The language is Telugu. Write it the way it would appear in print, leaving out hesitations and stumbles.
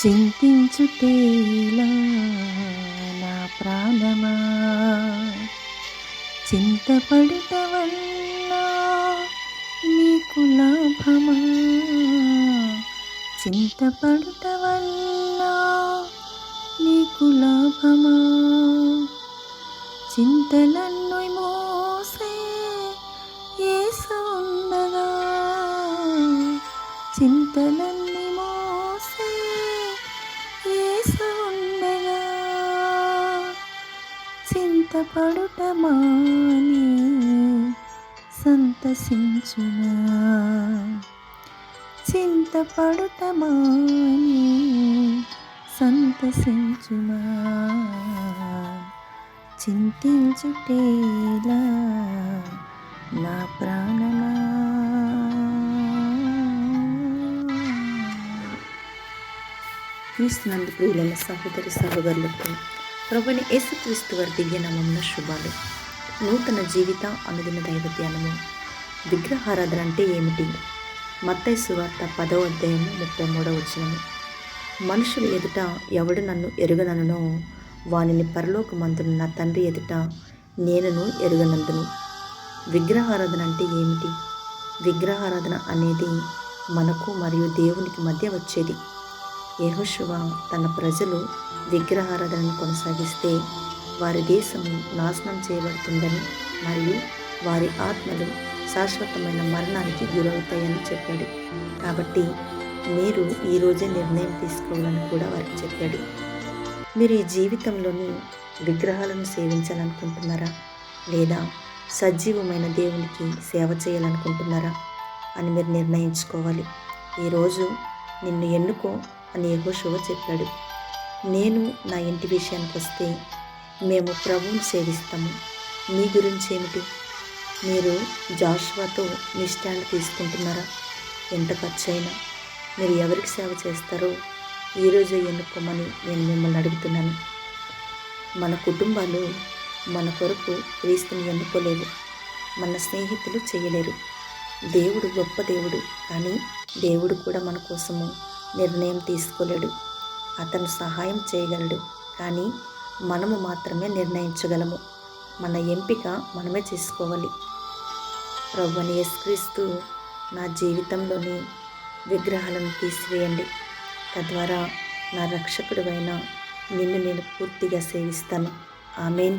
చింతించుటేలా నా ప్రాణమా, చింతపడుట వల్ల నీకు లాభమా, చింతపడుట వల్ల నీకు లాభమా. చింతలన్నీ మోసే యేసు ఉండగా, చింతలన్నీ మోసే యేసు ఉండగా, చింతపడుట మాని సంతసించునా, చింతపడుట మాని సంతసించునా. చింతించుటేలా నా ప్రాణమా. క్రీస్తునందు ప్రియులైన సహోదరి సహోదరులకు ప్రభువైన యేసుక్రీస్తు వారి దివ్యనామమున శుభాలు. నూతన జీవిత అనుదిన దైవ ధ్యానము. విగ్రహారాధన అంటే ఏమిటి? మత్తయి సువార్త 10వ అధ్యాయము 33వ వచనము. మనుషుల ఎదుట ఎవడు నన్ను ఎరుగననునో వానిని పరలోకమందున నా తండ్రి ఎదుట నేనును ఎరుగనందును. విగ్రహారాధన అంటే ఏమిటి? విగ్రహారాధన అనేది మనకు మరియు దేవునికి మధ్య వచ్చేది. యెహోషువ తన ప్రజలు విగ్రహారాధనను కొనసాగిస్తే వారి దేశము నాశనం చేయబడుతుందని మరియు వారి ఆత్మలు శాశ్వతమైన మరణానికి గురవుతాయని చెప్పాడు. కాబట్టి మీరు ఈరోజే నిర్ణయం తీసుకోవాలని కూడా వారికి చెప్పాడు. మీరు ఈ జీవితంలోని విగ్రహాలను సేవించాలనుకుంటున్నారా, లేదా సజీవమైన దేవునికి సేవ చేయాలనుకుంటున్నారా అని మీరు నిర్ణయించుకోవాలి. ఈరోజు నిన్ను ఎన్నుకో అని యెహోషువ చెప్పాడు. నేను నా ఇంటి విషయానికి వస్తే మేము ప్రభువుని సేవిస్తాము. మీ గురించి ఏమిటి? మీరు జాషువాతో మీ స్టాండ్ తీసుకుంటున్నారా? ఎంత ఖర్చు అయినా మీరు ఎవరికి సేవ చేస్తారో ఈరోజే ఎన్నుకోమని నేను మిమ్మల్ని అడుగుతున్నాను. మన కుటుంబాలు మన కొరకు క్రీస్తుని ఎన్నుకోలేవు, మన స్నేహితులు చేయలేరు. దేవుడు గొప్ప దేవుడు, కానీ దేవుడు కూడా మన కోసము నిర్ణయం తీసుకోలేడు. అతను సహాయం చేయగలడు, కానీ మనము మాత్రమే నిర్ణయించగలము. మన ఎంపిక మనమే చేసుకోవాలి. ప్రభువైన యేసుక్రీస్తు నా జీవితంలోని విగ్రహాలను తీసివేయండి, తద్వారా నా రక్షకుడివైన నిన్ను నేను పూర్తిగా సేవిస్తాను. ఆమేన్.